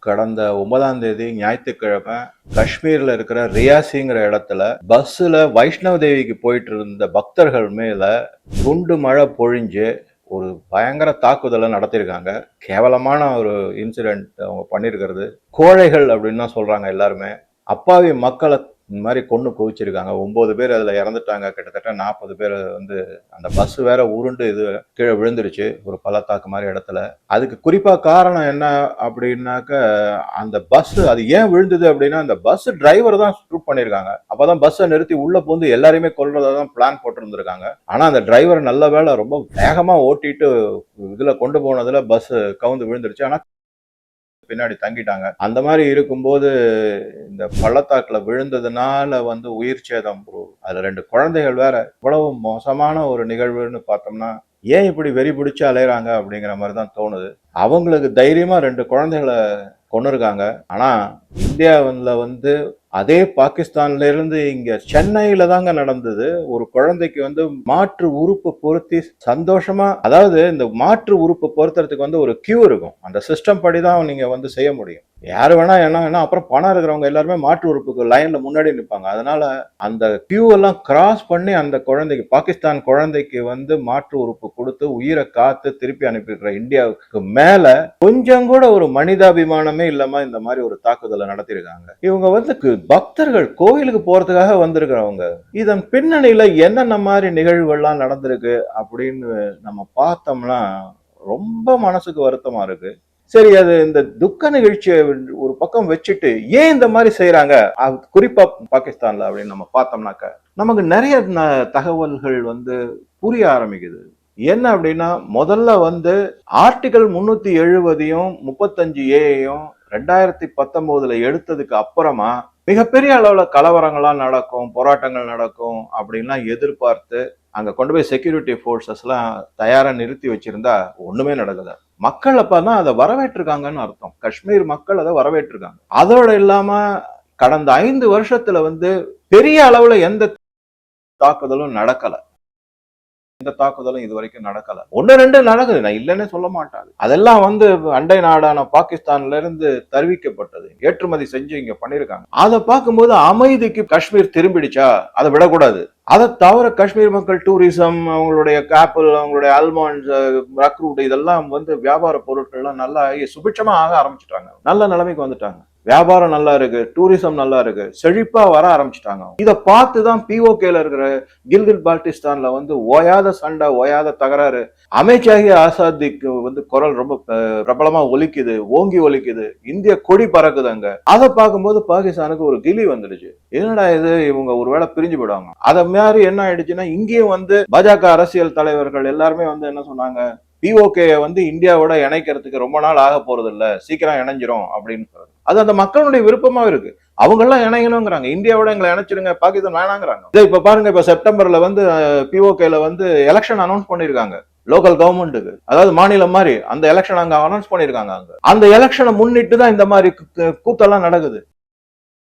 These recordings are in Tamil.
கடந்த 9ஆம் தேதி ஞாயிற்றுக்கிழமை காஷ்மீர்ல இருக்கிற ரியாசிங்கிற இடத்துல பஸ்ஸில் வைஷ்ணவ தேவிக்கு போயிட்டு இருந்த பக்தர்கள் மேல குண்டு மழை பொழிஞ்சு ஒரு பயங்கர தாக்குதலை நடத்தியிருக்காங்க. கேவலமான ஒரு இன்சிடென்ட் அவங்க பண்ணியிருக்கிறது. கோழைகள் அப்படின்னு தான் சொல்றாங்க எல்லாருமே. அப்பாவி மக்களை இந்த மாதிரி கொண்டு குவிச்சிருக்காங்க. 9 பேர் அதில் இறந்துட்டாங்க. கிட்டத்தட்ட 40 பேர் அந்த பஸ் வேற உருண்டு கீழே விழுந்துருச்சு ஒரு பள்ளத்தாக்கு மாதிரி இடத்துல. அதுக்கு குறிப்பாக காரணம் என்ன அப்படின்னாக்க, அந்த பஸ் அது ஏன் விழுந்தது அப்படின்னா, அந்த பஸ் டிரைவர் தான் ஷூட் பண்ணியிருக்காங்க. அப்போதான் பஸ்ஸை நிறுத்தி உள்ள போந்து எல்லாரையுமே கொல்றதா தான் பிளான் போட்டிருந்திருக்காங்க. ஆனால் அந்த டிரைவர் நல்ல வேலை ரொம்ப வேகமாக ஓட்டிட்டு இதில் கொண்டு போனதுல பஸ் கவுந்து விழுந்துருச்சு. ஆனால் பின்னாடி தங்கிட்டாங்க. அந்த மாதிரி இருக்கும்போது இந்த பள்ளத்தாக்குல விழுந்ததுனால உயிர் சேதம், அதுல 2 குழந்தைகள் வேற. இவ்வளவு மோசமான ஒரு நிகழ்வுன்னு பார்த்தோம்னா ஏன் இப்படி வெறி பிடிச்சு அலையறாங்க அப்படிங்கிற மாதிரி தான் தோணுது. அவங்களுக்கு தைரியமா 2 குழந்தைகளை கொண்டிருக்காங்க. ஆனா இந்தியாவில் அதே பாகிஸ்தான்ல இருந்து இங்க சென்னையில தாங்க நடந்தது. ஒரு குழந்தைக்கு மாற்று உறுப்பு பொருத்தி சந்தோஷமா, அதாவது இந்த மாற்று உறுப்பு பொருத்துறதுக்கு ஒரு கியூ இருக்கும். அந்த சிஸ்டம் படி தான் நீங்க செய்ய முடியும். யாரு வேணா என்ன அப்புறம் பணம் இருக்கிறவங்க எல்லாருமே மாற்று உறுப்புக்கு லைன்ல முன்னாடி நிற்பாங்க. அதனால அந்த கியூ எல்லாம் கிராஸ் பண்ணி அந்த குழந்தைக்கு, பாகிஸ்தான் குழந்தைக்கு மாற்று உறுப்பு கொடுத்து உயிரை காத்து திருப்பி அனுப்பிடுற இந்தியாவுக்கு மேல கொஞ்சம் கூட ஒரு மனிதாபிமானமே இல்லாம இந்த மாதிரி ஒரு தாக்குதலை நடத்திருக்காங்க. இவங்க பக்தர்கள் கோயிலுக்கு போறதுக்காக வந்திருக்கிறவங்க. இதன் பின்னணியில என்னென்ன மாதிரி நிகழ்வுகள்லாம் நடந்திருக்கு அப்படின்னு நம்ம பார்த்தோம்னா ரொம்ப மனசுக்கு வருத்தமா இருக்கு. சரி, அது இந்த துக்க நிகழ்ச்சியை ஒரு பக்கம் வச்சுட்டு ஏன் இந்த மாதிரி செய்யறாங்க குறிப்பா பாகிஸ்தான்ல அப்படின்னு நம்ம பார்த்தோம்னாக்க, நமக்கு நிறைய தகவல்கள் புரிய ஆரம்பிக்குது. என்ன அப்படின்னா, முதல்ல ஆர்டிகல் 370யும் 35A 2019 எடுத்ததுக்கு அப்புறமா மிகப்பெரிய அளவுல கலவரங்கள்லாம் நடக்கும், போராட்டங்கள் நடக்கும் அப்படின்லாம் எதிர்பார்த்து அங்க கொண்டு போய் செக்யூரிட்டி போர்சஸ் எல்லாம் தயாரா நிறுத்தி வச்சிருந்தா ஒண்ணுமே நடக்குது. மக்கள் அப்பதான் அதை வரவேற்றிருக்காங்கன்னு அர்த்தம். காஷ்மீர் மக்கள் அதை வரவேற்றிருக்காங்க. அதோட இல்லாம கடந்த 5 வருஷத்துல பெரிய அளவுல எந்த தாக்குதலும் நடக்கல. எந்த தாக்குதலும் இது வரைக்கும் நடக்கல. 1-2 நடக்குது, நான் இல்லைன்னு சொல்ல மாட்டாங்க. அதெல்லாம் அண்டை நாடான பாகிஸ்தான்ல இருந்து தருவிக்கப்பட்டது, ஏற்றுமதி செஞ்சு இங்க பண்ணிருக்காங்க. அதை பார்க்கும்போது அமைதிக்கு காஷ்மீர் திரும்பிடுச்சா? அதை விடக்கூடாது. அதை தவிர காஷ்மீர் மக்கள் டூரிசம், அவங்களுடைய ஆப்பிள், அவங்களுடைய ஆல்மண்ட்ஸ், ரக்ரூட், இதெல்லாம் வியாபார பொருட்கள்லாம் நல்லா சுபிட்சமா ஆக ஆரம்பிச்சுட்டாங்க. நல்ல நிலைமைக்கு வந்துட்டாங்க. வியாபாரம் நல்லா இருக்கு, டூரிசம் நல்லா இருக்கு, செழிப்பா வர ஆரம்பிச்சுட்டாங்க. இதை பார்த்துதான் பிஓகேல இருக்கிற கில்கிட் பால்டிஸ்தான்ல ஓயாத சண்டை, ஓயாத தகராறு. அமைச்சாகி ஆசாதிக்கு குரல் ரொம்ப பிரபலமா ஒலிக்குது, ஓங்கி ஒலிக்குது, இந்திய கொடி பறக்குது அங்க. அதை பார்க்கும்போது பாகிஸ்தானுக்கு ஒரு கிளி வந்துடுச்சு. என்னடா இது, இவங்க ஒருவேளை பிரிஞ்சு போயிடுவாங்க. அதை மாதிரி என்ன ஆயிடுச்சுன்னா, இங்கேயும் பாஜக அரசியல் தலைவர்கள் எல்லாருமே என்ன சொன்னாங்க, பிஓகே இந்தியாவோட இணைக்கிறதுக்கு ரொம்ப நாள் ஆக போறது இல்ல, சீக்கிரம் இணைஞ்சிரும் அப்படின்னு சொல்றாங்க. அது அந்த மக்களுடைய விருப்பமா இருக்கு. அவங்க எல்லாம் இணையணுங்கிறாங்க. இந்தியாவோட எங்களை இணைச்சிருங்க, பாகிஸ்தான் வேணாங்கிறாங்க. இப்ப பாருங்க, இப்ப செப்டம்பர்ல பிஓகேல எலெக்ஷன் அனௌன்ஸ் பண்ணிருக்காங்க லோக்கல் கவர்மெண்ட்டுக்கு. அதாவது மாநிலம் மாதிரி அந்த எலெக்ஷன் அங்க அனௌன்ஸ் பண்ணிருக்காங்க. அந்த எலெக்ஷனை முன்னிட்டு தான் இந்த மாதிரி கூத்தெல்லாம் நடக்குது.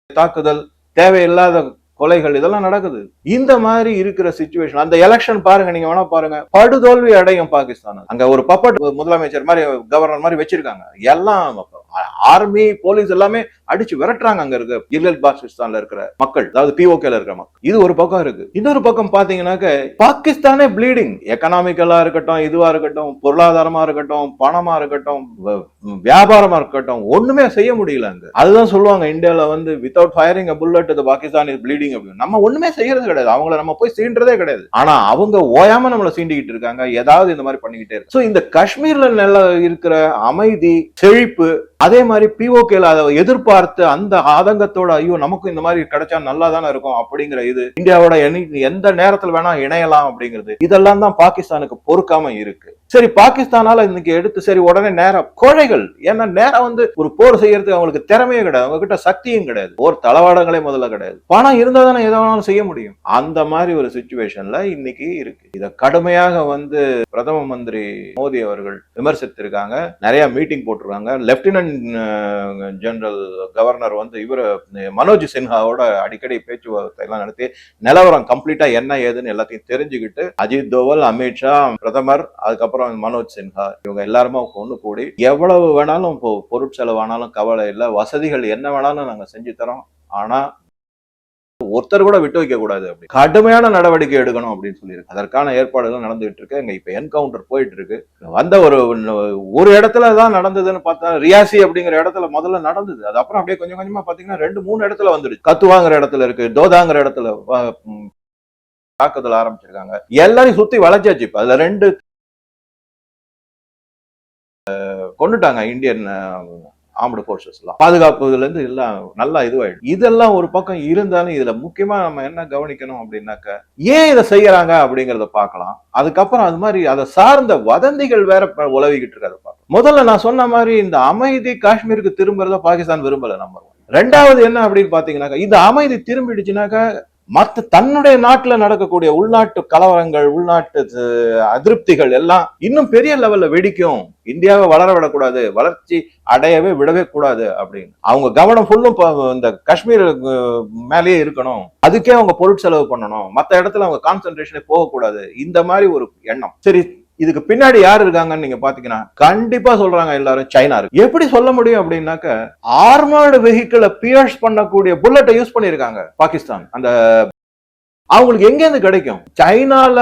தாக்குதல், தேவையில்லாத கொலைகள், இதெல்லாம் நடக்குது. இந்த மாதிரி இருக்கிற சிச்சுவேஷன், அந்த எலெக்ஷன் பாருங்க, நீங்க வேணா பாருங்க, படுதோல்வி அடையும் பாகிஸ்தான். அங்க ஒரு பப்பட் முதலமைச்சர் மாதிரி, கவர்னர் மாதிரி வச்சிருக்காங்க. எல்லாம் ஆர்மி, போலீஸ் எல்லாமே அடிச்சு விரட்டுறாங்க அங்க இருக்க கில்கிட் பால்டிஸ்தான்ல இருக்கிற மக்கள், அதாவது பிஓகேல இருக்கிற மக்கள். இது ஒரு பக்கம் இருக்கு. இன்னொரு பக்கம் பாத்தீங்கன்னாக்க, பாகிஸ்தானே ப்ளீடிங். எக்கனாமிக்கலா இருக்கட்டும், இதுவா இருக்கட்டும், பொருளாதாரமா இருக்கட்டும், பணமா இருக்கட்டும், வியாபாரமா இருக்கட்டும், ஒண்ணுமே செய்ய முடியல அங்க. அதுதான் சொல்லுவாங்க, இந்தியால without firing a bullet the Pakistan is bleeding அப்படின்னு. நம்ம ஒண்ணுமே செய்யறது கிடையாது, அவங்கள நம்ம போய் சீன்றதே கிடையாது. ஆனா அவங்க ஓயாம நம்மள சீண்டிக்கிட்டு இருக்காங்க, ஏதாவது இந்த மாதிரி பண்ணிக்கிட்டே இருக்கு. சோ இந்த காஷ்மீர்ல நல்லா இருக்கிற அமைதி, செழிப்பு, அதே மாதிரி பிஓகேல அதை எதிர்பார்த்து அந்த ஆதங்கத்தோட, ஐயோ நமக்கும் இந்த மாதிரி கிடைச்சா நல்லா தானே இருக்கும் அப்படிங்கிற இது, இந்தியாவோட எந்த நேரத்தில் வேணா இணையலாம் அப்படிங்கிறது, இதெல்லாம் தான் பாகிஸ்தானுக்கு பொறுக்காம இருக்கு. சரி, பாகிஸ்தானால இன்னைக்கு எடுத்து சரி உடனே நேரம் கோழைகள். ஏன்னா நேரம் ஒரு போர் செய்யறதுக்கு அவங்களுக்கு திறமையே கிடையாது, அவங்க கிட்ட சக்தியும் கிடையாது, போர் தளவாடங்களே முதல்ல கிடையாது. பணம் இருந்தா தானே எதை வேணாலும் செய்ய முடியும். அந்த மாதிரி ஒரு சிச்சுவேஷன்ல இன்னைக்கு இருக்கு. இதை கடுமையாக பிரதம மந்திரி மோடி அவர்கள் விமர்சித்திருக்காங்க. நிறைய மீட்டிங் போட்டிருக்காங்க. லெப்டினன்ட் ஜெனரல் கவர்னர் இவர் மனோஜ் சின்ஹாவோட அடிக்கடி பேச்சுவார்த்தை எல்லாம் நடத்தி நிலவரம் கம்ப்ளீட்டா என்ன ஏதுன்னு எல்லாத்தையும் தெரிஞ்சுக்கிட்டு, அஜித் தோவல், அமித்ஷா, பிரதமர், அதுக்கப்புறம் அதுக்கப்புறம் மனோஜ் சின்ஹா இவங்க எல்லாருமே ஒண்ணு கூடி எவ்வளவு வேணாலும் பொருட்செலவானாலும் கவலை இல்லை, வசதிகள் என்ன வேணாலும் நாங்க செஞ்சு தரோம், ஆனா ஒருத்தர் கூட விட்டு வைக்க கூடாது, அப்படி கடுமையான நடவடிக்கை எடுக்கணும் அப்படின்னு சொல்லியிருக்கு. அதற்கான ஏற்பாடுகள் நடந்துகிட்டு இருக்கு. இங்க இப்ப என்கவுண்டர் போயிட்டு இருக்கு. வந்த ஒரு இடத்துலதான் நடந்ததுன்னு பார்த்தா ரியாசி அப்படிங்கிற இடத்துல முதல்ல நடந்தது. அது அப்புறம் அப்படியே கொஞ்சம் கொஞ்சமா பாத்தீங்கன்னா 2-3 இடத்துல வந்துடுச்சு. கத்துவாங்கிற இடத்துல இருக்கு, தோதாங்கிற இடத்துல தாக்குதல் ஆரம்பிச்சிருக்காங்க. எல்லாரையும் சுத்தி வளைச்சாச்சு. இப்ப அதுல 2 கொண்டுட்டாங்க இந்தியன் ஆர்ம்டு போர்சஸ் எல்லாம். பாதுகாப்புல இருந்து எல்லாம் நல்லா இதுவாயிடும். இதெல்லாம் ஒரு பக்கம் இருந்தாலும் இதுல முக்கியமா நம்ம என்ன கவனிக்கணும் அப்படின்னாக்க, ஏன் இதை செய்யறாங்க அப்படிங்கறத பார்க்கலாம். அதுக்கப்புறம் அது மாதிரி அதை சார்ந்த வதந்திகள் வேற உலவிக்கிட்டு இருக்காது பார்க்கலாம். முதல்ல நான் சொன்ன மாதிரி இந்த அமைதி காஷ்மீருக்கு திரும்புறத பாகிஸ்தான் விரும்பல. நம்பர் 1. 2வது என்ன அப்படின்னு பாத்தீங்கன்னாக்கா, இந்த அமைதி திரும்பிடுச்சுனாக்கா மற்ற தன்னுடைய நாட்டுல நடக்கக்கூடிய உள்நாட்டு கலவரங்கள், உள்நாட்டு அதிருப்திகள் எல்லாம் இன்னும் பெரிய லெவல்ல வெடிக்கும். இந்தியாவை வளர விடக்கூடாது, வளர்ச்சி அடையவே விடவே கூடாது அப்படின்னு அவங்க கவனம் ஃபுல்லும் இந்த காஷ்மீர் மேலேயே இருக்கணும். அதுக்கே அவங்க பொருட்செலவு பண்ணணும், மற்ற இடத்துல அவங்க கான்சென்ட்ரேஷனே போகக்கூடாது, இந்த மாதிரி ஒரு எண்ணம். சரி, இதுக்கு பின்னாடி யார் இருக்காங்கன்னு நீங்க பாத்தீங்கன்னா கண்டிப்பா சொல்றாங்க எல்லாரும் சைனா இருக்கு. எப்படி சொல்ல முடியும் அப்படின்னாக்க, ஆர்மர்டு வெஹிக்கிளை பியர்ஸ் பண்ணக்கூடிய புல்லட்டை யூஸ் பண்ணிருக்காங்க பாகிஸ்தான். அந்த அவங்களுக்கு எங்க இருந்து கிடைக்கும்? சைனால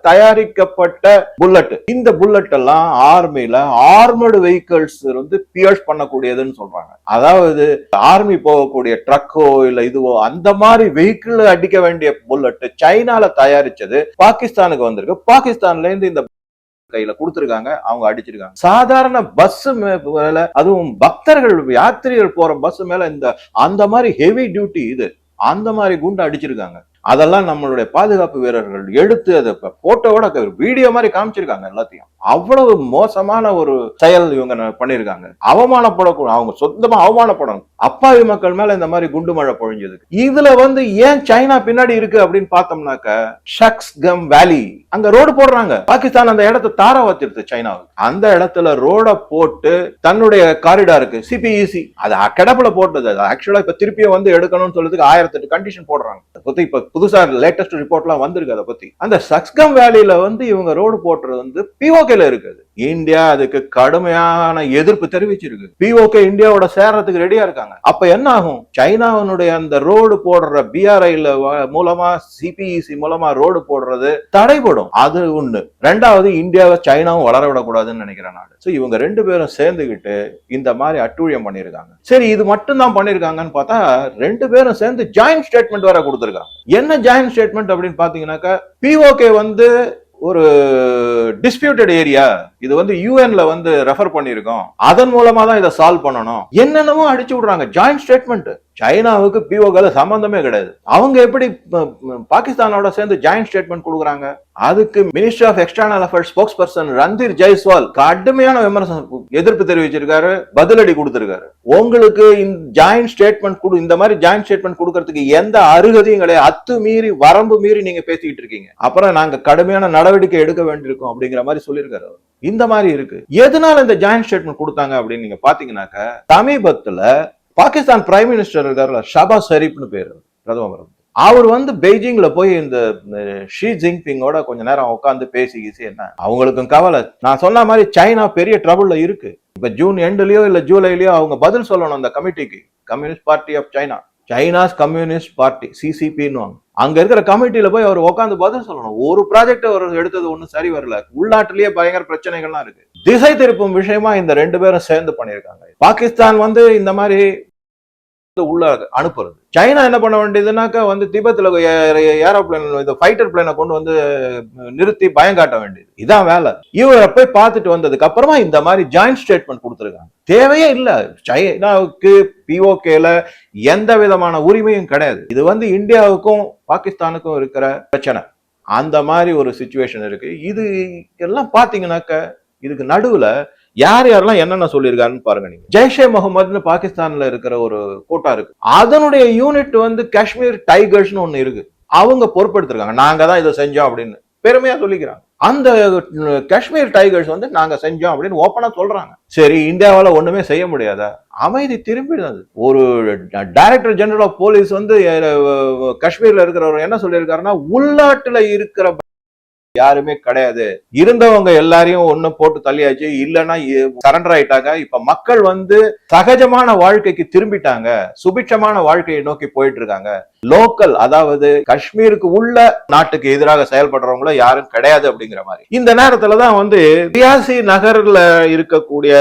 தயாரிக்கப்பட்ட புல்லட். இந்த புல்லட் எல்லாம் ஆர்மில ஆர்மர்டு வெஹிக்கிள்ஸ் வந்து பியர்ஸ் பண்ணக்கூடியதுன்னு சொல்றாங்க. அதாவது ஆர்மி போகக்கூடிய ட்ரக்கோ இல்ல இதுவோ அந்த மாதிரி வெஹிக்கிள் அடிக்க வேண்டிய புல்லட் சைனால தயாரிச்சது பாகிஸ்தானுக்கு வந்திருக்கு. பாகிஸ்தான்ல இருந்து இந்த கையில கொடுத்திருக்காங்க, அவங்க அடிச்சிருக்காங்க. சாதாரண பஸ் மேல, அதுவும் பக்தர்கள் யாத்திரிகள் போற பஸ் மேல இந்த அந்த மாதிரி ஹெவி டியூட்டி இது அந்த மாதிரி குண்டு அடிச்சிருக்காங்க. அதெல்லாம் நம்மளுடைய பாதுகாப்பு வீரர்கள் எடுத்து அதை போட்டோவோட வீடியோ மாதிரி காமிச்சிருக்காங்க எல்லாத்தையும். அவ்வளவு மோசமான ஒரு செயல் இவங்க பண்ணிருக்காங்க. அவமானப்படக்கூடாது, அவங்க சொந்தமா அவமானப்படணும். அப்பாவி மக்கள் மேல இந்த மாதிரி குண்டு மழை பொழிஞ்சது. இதுல வந்து ஏன் சைனா பின்னாடி இருக்கு அப்படின்னு பார்த்தோம்னாக்க, ஷக்ஸ்கம் வேலி அங்க ரோடு போடுறாங்க. பாகிஸ்தான் அந்த இடத்தை தாரா வச்சிருது சைனாவுக்கு. அந்த இடத்துல ரோட போட்டு தன்னுடைய காரிடாருக்கு சிபிஇசி அது கிடப்புல போட்டது. ஆக்சுவலா இப்ப திருப்பியும் வந்து எடுக்கணும்னு சொல்றதுக்கு 1008 கண்டிஷன் போடுறாங்க. இப்ப புதுசா லேட்டஸ்ட் ரிப்போர்ட் எல்லாம் வந்திருக்கு அதை பத்தி. அந்த ஷக்ஸ்கம் வேலியில வந்து இவங்க ரோடு போட்டுறது வந்து பிஓகேல இருக்குது. இந்தியா அதுக்கு கடுமையான எதிர்ப்பு தெரிவிச்சிருக்கு. பிஓகே இந்தியாவோட சேர்றதுக்கு ரெடியா இருக்காங்க. அப்ப என்ன ஆகும்? சைனாவினுடைய அந்த ரோடு போடுற பிஆர்ஐல மூலமா சிபிஇசி மூலமா ரோடு போடுறது தடைபடும். அது ஒண்ணு. 2வது, இந்தியாவை சைனாவும் வளர விடக்கூடாதுன்னு நினைக்கிற நாடு. இவங்க 2 பேரும் சேர்ந்துகிட்டு இந்த மாதிரி அட்டூழியம் பண்ணிருக்காங்க. சரி, இது மட்டும் தான் பண்ணிருக்காங்கன்னு பார்த்தா 2 பேரும் சேர்ந்து ஜாயிண்ட் ஸ்டேட்மெண்ட் வேற கொடுத்திருக்காங்க. என்ன ஜாயிண்ட் ஸ்டேட்மெண்ட் அப்படின்னு பாத்தீங்கன்னாக்கா, பிஓகே வந்து ஒரு டிஸ்பியூட்டட் ஏரியா, இது வந்து யூஎன்ல வந்து ரெஃபர் பண்ணிருக்கோம், அதன் மூலமா தான் இதை சால்வ் பண்ணணும், என்னென்னமோ அடிச்சு விடுறாங்க. Joint statement. சைனாவுக்கு பிஓகேல சம்பந்தமே கிடையாது. அவங்க எப்படி பாகிஸ்தானோட சேர்ந்து ஜாயிண்ட் ஸ்டேட்மெண்ட் கொடுக்குறாங்க? அதுக்கு minister of external affairs spokesperson Randhir Jaiswal கடுமையான விமர்சனம், எதிர்ப்பு தெரிவிச்சிருக்காரு, பதிலடி கொடுத்திருக்காரு. உங்களுக்கு இந்த ஜாயிண்ட் ஸ்டேட்மெண்ட் இந்த மாதிரி ஜாயிண்ட் ஸ்டேட்மெண்ட் கொடுக்கறதுக்கு எந்த அருகதையும் கிடையாது, அத்துமீறி வரம்பு மீறி நீங்க பேசிக்கிட்டு இருக்கீங்க, அப்புறம் நாங்க கடுமையான நடவடிக்கை எடுக்க வேண்டியிருக்கோம் அப்படிங்கிற மாதிரி சொல்லியிருக்காரு. இந்த மாதிரி இருக்கு. எதனால இந்த ஜாயிண்ட் ஸ்டேட்மெண்ட் கொடுத்தாங்க அப்படின்னு நீங்க பாத்தீங்கன்னாக்க, சமீபத்துல பாகிஸ்தான் பிரைம் மினிஸ்டர் இருக்காருல, ஷபாஸ் ஷெரீப்னு பேரு, பிரதமர், அவர் வந்து பெய்ஜிங்ல போய் இந்த ஷி ஜின்பிங்கோட கொஞ்ச நேரம் உட்காந்து பேசி என்ன அவங்களுக்கும் கவலை. நான் சொன்ன மாதிரி சைனா பெரிய ட்ரபிள்ல இருக்கு. இப்ப ஜூன் எண்ட்லயோ இல்ல ஜூலைலயோ அவங்க பதில் சொல்லணும் அந்த கமிட்டிக்கு. Communist party of China, China's communist party, சிசிபின்னு. அங்க இருக்கிற கமிட்டியில போய் அவர் உட்காந்து பதில் சொல்லணும். ஒரு ப்ராஜெக்ட் அவர் எடுத்தது ஒண்ணு சரி வரல. உள்நாட்டிலேயே பயங்கர பிரச்சனைகள்லாம் இருக்கு. திசை திருப்பும் விஷயமா இந்த 2 பேரும் சேர்ந்து பண்ணிருக்காங்க. பாகிஸ்தான் வந்து இந்த மாதிரி உள்ள அனுப்புறது. சைனா என்ன பண்ண வேண்டியதுனாக்கா வந்து திபெத்ல ஏரோப்ளேன், ஃபைட்டர் பிளேனை கொண்டு வந்து நிறுத்தி பயம் காட்ட வேண்டியது. இதான் வேலை. இவரை போய் பார்த்துட்டு வந்ததுக்கு அப்புறமா இந்த மாதிரி ஜாயிண்ட் ஸ்டேட்மெண்ட் கொடுத்திருக்காங்க. தேவையே இல்ல. சைனாவுக்கு பிஓகேல எந்த விதமான உரிமையும் கிடையாது. இது வந்து இந்தியாவுக்கும் பாகிஸ்தானுக்கும் இருக்கிற பிரச்சனை. அந்த மாதிரி ஒரு சிச்சுவேஷன் இருக்கு. இது எல்லாம் பாத்தீங்கன்னாக்க, இதுக்கு நடுவுல யார் யாரெல்லாம் என்னென்ன சொல்லியிருக்காருன்னு பாருங்க. நீங்க ஜெய்ஷே முகமதுன்னு பாகிஸ்தான்ல இருக்கிற ஒரு கூட்டம் இருக்கு. அதனுடைய யூனிட் வந்து காஷ்மீர் டைகர்ஸ்னு ஒண்ணு இருக்கு. அவங்க பொறுப்பெடுத்திருக்காங்க. நாங்க தான் இதை செஞ்சோம் அப்படின்னு பெருமையா சொல்லிக்கிறாங்க. அந்த காஷ்மீர் டைகர்ஸ் வந்து நாங்க செஞ்சோம் அப்படின்னு ஓப்பனா சொல்றாங்க. சரி, இந்தியாவால ஒண்ணுமே செய்ய முடியாதா? அமைதி திரும்பிடுது. ஒரு டைரக்டர் ஜெனரல் ஆஃப் போலீஸ் வந்து காஷ்மீர்ல இருக்கிறவர் என்ன சொல்லியிருக்காருன்னா, உள்நாட்டுல இருக்கிற யாருமே கிடையாது. இருந்தவங்க எல்லாரையும் ஒண்ணு போட்டு தள்ளியாச்சு, இல்லைன்னா சரண்டர் ஆயிட்டாங்க. இப்ப மக்கள் வந்து சகஜமான வாழ்க்கைக்கு திரும்பிட்டாங்க, சுபிட்சமான வாழ்க்கையை நோக்கி போயிட்டு இருக்காங்க. லோக்கல், அதாவது காஷ்மீருக்கு உள்ள நாட்டுக்கு எதிராக செயல்படுறவங்கள யாரும் கிடையாது அப்படிங்கிற மாதிரி. இந்த நேரத்துலதான் வந்து ரியாசி நகர்ல இருக்கக்கூடிய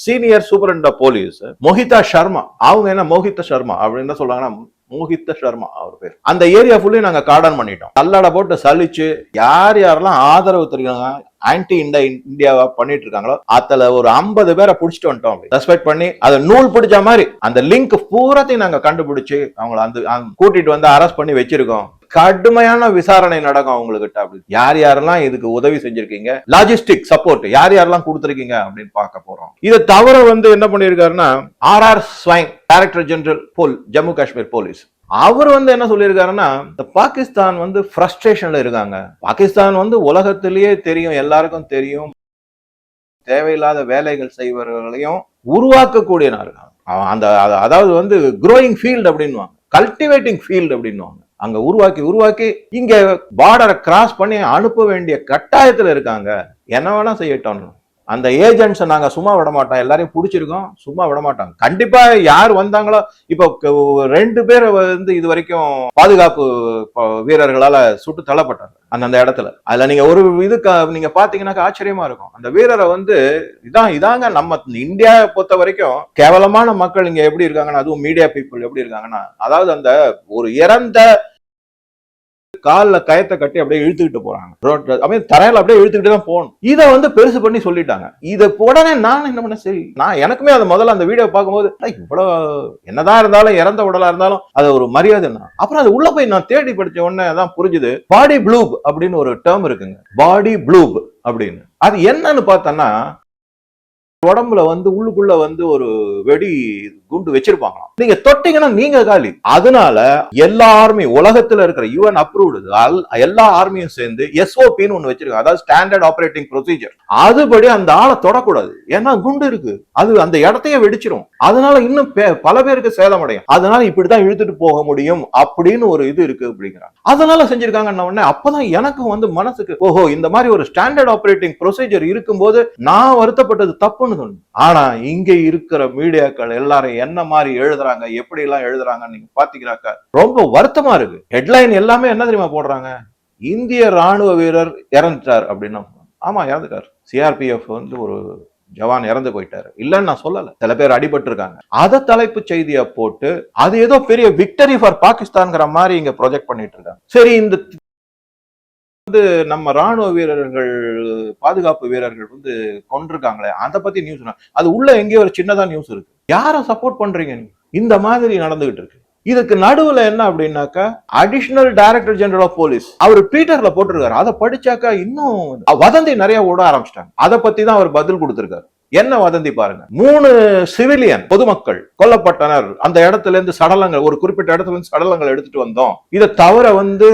senior superintendent of police Mohita Sharma, அவங்க என்ன மோஹித சர்மா அப்படின்னு என்ன சொல்றாங்கன்னா, மோஹித சர்மா அவர் பேர். அந்த ஏரியா ஃபுல்லையும் நாங்க கார்டன் பண்ணிட்டோம். கல்லடை போட்டு சலிச்சு யார் யாரெல்லாம் ஆதரவு தெரியுங்க, ஆன்டி இந்தியாவா பண்ணிட்டு இருக்காங்களோ அதுல ஒரு 50 பேரை புடிச்சிட்டு வந்துட்டோம். சஸ்பெக்ட் பண்ணி அதை நூல் பிடிச்ச மாதிரி அந்த லிங்க் பூராத்தையும் நாங்க கண்டுபிடிச்சு அவங்களை அந்த கூட்டிட்டு வந்து அரெஸ்ட் பண்ணி வச்சிருக்கோம். கடுமையான விசாரணை நடக்கும் அவங்ககிட்ட. அப்படி யார் யாரெல்லாம் இதுக்கு உதவி செஞ்சிருக்கீங்க, லாஜிஸ்டிக் சப்போர்ட் யார் யாரெல்லாம் கொடுத்திருக்கீங்க அப்படின்னு பார்க்க போறோம். இதை தவிர வந்து என்ன பண்ணிருக்காருன்னா, RR ஸ்வைங், director general Jammu Kashmir police, அவர் வந்து என்ன சொல்லியிருக்காருன்னா, பாகிஸ்தான் வந்து ஃப்ரஸ்ட்ரேஷன்ல இருக்காங்க. பாகிஸ்தான் வந்து உலகத்திலேயே தெரியும், எல்லாருக்கும் தெரியும், தேவையில்லாத வேலைகள் செய்வர்களையும் உருவாக்கக்கூடிய நாடு. அந்த அதாவது வந்து க்ரோயிங் ஃபீல்டு அப்படின்வாங்க, கல்டிவேட்டிங் ஃபீல்டு அப்படின்வாங்க. அங்க உருவாக்கி இங்க பார்டரை கிராஸ் பண்ணி அனுப்ப வேண்டிய கட்டாயத்துல இருக்காங்க. என்ன வேணா செய்யட்டும். அந்த ஏஜென்ட்ஸை நாங்க சும்மா விட மாட்டோம், எல்லாரையும் பிடிச்சிருக்கோம், சும்மா விட மாட்டாங்க. கண்டிப்பா யார் வந்தாங்களோ, இப்போ 2 பேரை வந்து இது வரைக்கும் பாதுகாப்பு வீரர்களால சுட்டு தள்ளப்பட்டாங்க அந்த இடத்துல. அதுல நீங்க ஒரு நீங்க பாத்தீங்கன்னாக்க ஆச்சரியமா இருக்கும். அந்த வீரரை வந்து இதாங்க நம்ம இந்தியா பொறுத்த வரைக்கும் கேவலமான மக்கள் இங்க எப்படி இருக்காங்கன்னா, அதுவும் மீடியா பீப்புள் எப்படி இருக்காங்கன்னா, அதாவது அந்த ஒரு இறந்த காலில் கயத்தை கட்டி அப்படியே இழுத்துக்கிட்டு போறாங்க, ரோட்ல அப்படியே தரையில அப்படியே இழுத்துக்கிட்டு தான் போகணும். இதை வந்து பெருசு பண்ணி சொல்லிட்டாங்க. இதை உடனே நான் என்ன பண்ண, சரி நான் எனக்குமே அது முதல்ல அந்த வீடியோ பார்க்கும்போது இவ்வளவு என்னதான் இருந்தாலும், இறந்த உடலா இருந்தாலும் அது ஒரு மரியாதை. அப்புறம் அது உள்ள போய் நான் தேடி படிச்ச உடனே தான் புரிஞ்சுது, பாடி ப்ளூப் அப்படின்னு ஒரு டேர்ம் இருக்குங்க. பாடி ப்ளூப் அப்படின்னு அது என்னன்னு பார்த்தோன்னா, உடம்புல வந்து உள்ளுக்குள்ள வந்து ஒரு வெடி குண்டு வச்சிருப்பாங்க, நீங்க தொட்டீங்கன்னா நீங்க காலி. அதனால எல்லா ஆர்மி உலகத்துல இருக்கிற UN அப்ரூவ்டு எல்லா ஆர்மியும் சேர்ந்து SOPன்னு ஒண்ணு வச்சிருக்காங்க, அதாவது ஸ்டாண்டர்ட் ஆபரேட்டிங் ப்ரொசீஜர். அதுபடி அந்த ஆளை தொடக்கூடாது, ஏன்னா குண்டு இருக்கு, அது அந்த இடத்தையே வெடிச்சிரும். அதனால இன்னும் பல பேருக்கு சேதம் அடையும். அதனால இப்படிதான் இழுத்துட்டு போக முடியும் அப்படின்னு ஒரு இது இருக்கு அப்படிங்கிறாங்க. அதனால செஞ்சிருக்காங்கன்ன உடனே அப்பதான் எனக்கு வந்து மனசுக்கு, ஓஹோ இந்த மாதிரி ஒரு ஸ்டாண்டர்ட் ஆபரேட்டிங் ப்ரொசீஜர் இருக்கும்போது நான் வருத்தப்பட்டது தப்புன்னு தோணுது. ஆனா இங்க இருக்கிற மீடியாக்கள் எல்லாரும் என்ன மாதிரி எழுதுறாங்க, எப்படி எல்லாம் எழுதுறாங்க நீங்க பாத்தீங்கன்னாக்கா ரொம்ப வருத்தமா இருக்கு. ஹெட்லைன் எல்லாமே என்ன தெரியுமா போடுறாங்க, இந்திய ராணுவ வீரர் இறந்துட்டார் அப்படின்னா. ஆமா இறந்துட்டார், CRPF வந்து ஒரு ஜவான் இறந்து போயிட்டாரு, இல்லன்னு நான் சொல்லல, சில பேர் அடிபட்டு இருக்காங்க. அதை தலைப்பு செய்தியா போட்டு அது ஏதோ பெரிய விக்டரி ஃபார் பாகிஸ்தான்ங்கிற மாதிரி இங்க ப்ரொஜெக்ட் பண்ணிட்டு இருக்காங்க. சரி, இந்த வந்து நம்ம ராணுவ வீரர்கள், பாதுகாப்பு வீரர்கள் வந்து கொண்டிருக்காங்களே அதை பத்தி நியூஸ், அது உள்ள எங்கேயோ ஒரு சின்னதா நியூஸ் இருக்கு. யாரை சப்போர்ட் பண்றீங்க? இந்த மாதிரி நடந்துகிட்டு இருக்கு. இதுக்கு நடுவுல என்ன அப்படின்னாக்கா, additional director general of police அவர் ட்விட்டர்ல போட்டிருக்காரு. அதை படிச்சாக்கா இன்னும் வதந்தி நிறைய ஓட ஆரம்பிச்சிட்டாங்க. அதை பத்தி தான் அவர் பதில் கொடுத்திருக்காரு. என்ன வதந்தி பாருங்க, 3 சிவிலியன் பொதுமக்கள் கொல்லப்பட்டனர், அந்த இடத்துல இருந்து சடலங்கள், ஒரு குறிப்பிட்ட இடத்துல இருந்து சடலங்கள் எடுத்துட்டு வந்தோம். இதை தவிர வந்து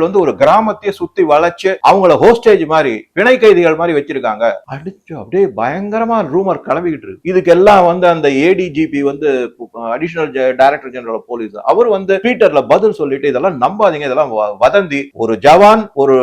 வந்து ஒரு கிராமத்தையே சுத்தி வளைச்சு அவங்கள ஹோஸ்டேஜ் மாதிரி, பிணை கைதிகள் மாதிரி வச்சிருக்காங்க. அடிச்சு அப்படியே பயங்கரமா ரூமர் கிளம்பிக்கிட்டு இருக்கு. இதுக்கெல்லாம் வந்து அந்த ADGP வந்து additional director general of police அவர் வந்து ட்விட்டர்ல பதில் சொல்லிட்டு, இதெல்லாம் நம்பாதீங்க, இதெல்லாம் வதந்தி, ஒரு ஜவான் ஒரு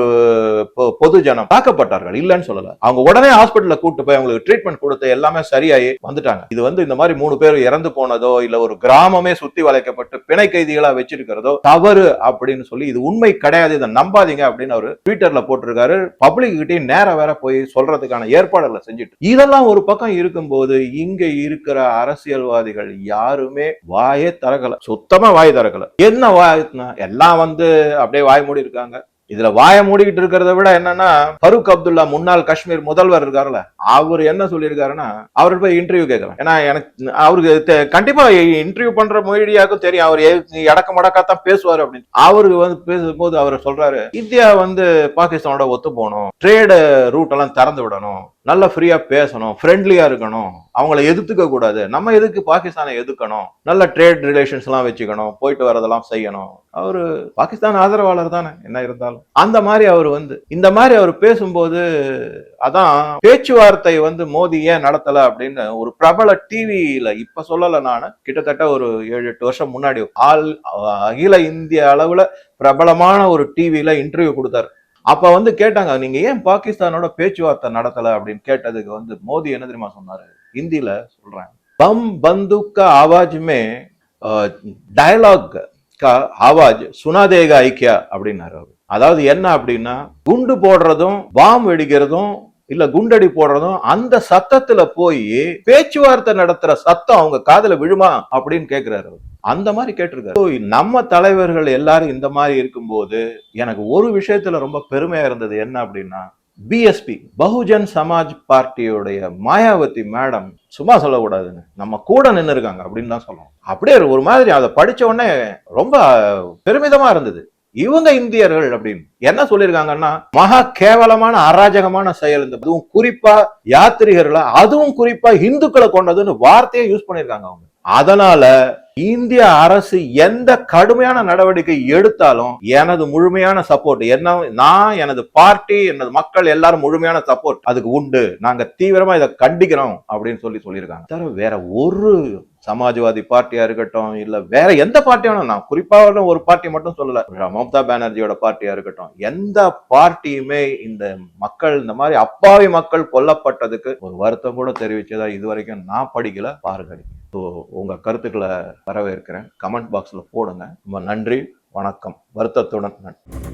பொது ஜனம் தாக்கப்பட்டார்கள், இல்லன்னு சொல்லல. அவங்க உடனே ஹாஸ்பிட்டல்ல கூட்டு போய் அவங்களுக்கு ட்ரீட்மெண்ட் கொடுத்து எல்லாமே சரியாயி வந்துட்டாங்க. இது வந்து இந்த மாதிரி 3 பேர் இறந்து போனதோ இல்ல ஒரு கிராமமே சுத்தி வளைக்கப்பட்டு பிணை கைதிகளா வச்சிருக்கிறதோ தவறு அப்படின்னு சொல்லி, இது உண்மை கிடையாது, இதை நம்பாதீங்க அப்படின்னு அவர் ட்விட்டர்ல போட்டிருக்காரு. பப்ளிக் கிட்டே நேர வேற போய் சொல்றதுக்கான ஏற்பாடுகளை செஞ்சுட்டு, இதெல்லாம் ஒரு பக்கம் இருக்கும்போது இங்க இருக்கிற அரசியல்வாதிகள் யாருமே வாயே திறக்கல, சுத்தமா வாய் திறக்கல. என்ன வாய்னா எல்லாம் வந்து அப்படியே வாய் மூடி இருக்காங்க. இதுல வாய மூடிக்கிட்டு இருக்கிறத விட என்னன்னா, ஃபரூக் அப்துல்லா முன்னாள் காஷ்மீர் முதல்வர் இருக்காருல்ல, அவர் என்ன சொல்லியிருக்காருன்னா, அவர்கிட்ட போய் இன்டர்வியூ கேட்கலாம். ஏன்னா எனக்கு அவருக்கு கண்டிப்பா இன்டர்வியூ பண்ற மீடியாவுக்கும் தெரியும் அவர் அடக்க மடக்காத்தான் பேசுவாரு அப்படின்னு. அவருக்கு வந்து பேசும்போது அவர் சொல்றாரு, இந்தியா வந்து பாகிஸ்தானோட ஒத்து போகணும், ட்ரேடு ரூட் எல்லாம் திறந்து விடணும், நல்லா ஃப்ரீயா பேசணும், ஃப்ரெண்ட்லியா இருக்கணும், அவங்கள எதிர்த்துக்க கூடாது, நம்ம எதுக்கு பாகிஸ்தானை எதிர்க்கணும், நல்ல ட்ரேட் ரிலேஷன்ஸ் எல்லாம் வச்சுக்கணும், போயிட்டு வரதெல்லாம் செய்யணும். அவரு பாகிஸ்தான் ஆதரவாளர் தானே என்ன இருந்தாலும். அந்த மாதிரி அவர் வந்து இந்த மாதிரி அவர் பேசும்போது, அதான் பேச்சுவார்த்தை வந்து மோடி ஏன் நடத்தல அப்படின்னு ஒரு பிரபல டிவியில, இப்ப சொல்லல, நானு கிட்டத்தட்ட ஒரு 7-8 வருஷம் முன்னாடி அகில இந்திய அளவுல பிரபலமான ஒரு டிவியில இன்டர்வியூ கொடுத்தாரு. அப்ப வந்து கேட்டாங்க, நீங்க ஏன் பாகிஸ்தானோட பேச்சுவார்த்தை நடத்தல அப்படின்னு கேட்டதுக்கு வந்து மோடி என்ன தெரியுமா சொன்னாரு, ஹிந்தில சொல்றேன், பம் பந்துக் கா ஆவாஜ் மே டயலாக் கா ஆவாஜ் சுனா தேகா ஐக்கியா அப்படின்னாரு அவரு. அதாவது என்ன அப்படின்னா, குண்டு போடுறதும் பாம் வெடிக்கிறதும் இல்ல குண்டடி போடுறதும் அந்த சத்தத்துல போய் பேச்சுவார்த்தை நடத்துற சத்தம் அவங்க காதுல விழுமா அப்படின்னு கேக்குறாரு. அந்த மாதிரி கேட்டிருக்காரு. நம்ம தலைவர்கள் எல்லாரும் இந்த மாதிரி இருக்கும்போது எனக்கு ஒரு விஷயத்துல ரொம்ப பெருமையா இருந்தது என்ன அப்படின்னா, பிஎஸ்பி பகுஜன் சமாஜ் பார்ட்டியோடைய மாயாவதி மேடம் சும்மா சொல்லக்கூடாதுங்க, நம்ம கூட நின்று இருக்காங்க அப்படின்னு தான் சொல்லணும். அப்படியே ஒரு மாதிரி அதை படிச்ச உடனே ரொம்ப பெருமிதமா இருந்தது. இவங்க இந்தியர்கள் அப்படின்னு என்ன சொல்லியிருக்காங்கன்னா, மகா கேவலமான அராஜகமான செயல், இந்த அதுவும் குறிப்பா யாத்திரிகர்களை, அதுவும் குறிப்பா இந்துக்களை கொண்டதுன்னு வார்த்தையை யூஸ் பண்ணிருக்காங்க அவங்க. அதனால இந்திய அரசு எந்த கடுமையான நடவடிக்கை எடுத்தாலும் எனது முழுமையான சப்போர்ட், என்ன நான் எனது பார்ட்டி எனது மக்கள் எல்லாரும் முழுமையான சப்போர்ட் அதுக்கு உண்டு, நாங்க தீவிரமா இதை கண்டிக்கிறோம் அப்படின்னு சொல்லியிருக்காங்க. வேற ஒரு சமாஜ்வாதி பார்ட்டியா இருக்கட்டும் இல்ல வேற எந்த பார்ட்டியும், நான் குறிப்பா ஒரு பார்ட்டி மட்டும் சொல்லல, மம்தா பானர்ஜியோட பார்ட்டியா இருக்கட்டும், எந்த பார்ட்டியுமே இந்த மக்கள், இந்த மாதிரி அப்பாவி மக்கள் கொல்லப்பட்டதுக்கு ஒரு வருத்தம் கூட தெரிவிச்சதா இதுவரைக்கும் நான் படிக்கல. பாருங்க, உங்க கருத்துக்களை வரவேற்கிறேன், கமெண்ட் பாக்ஸ்ல போடுங்க. ரொம்ப நன்றி, வணக்கம், வருத்தத்துடன் நன்றி.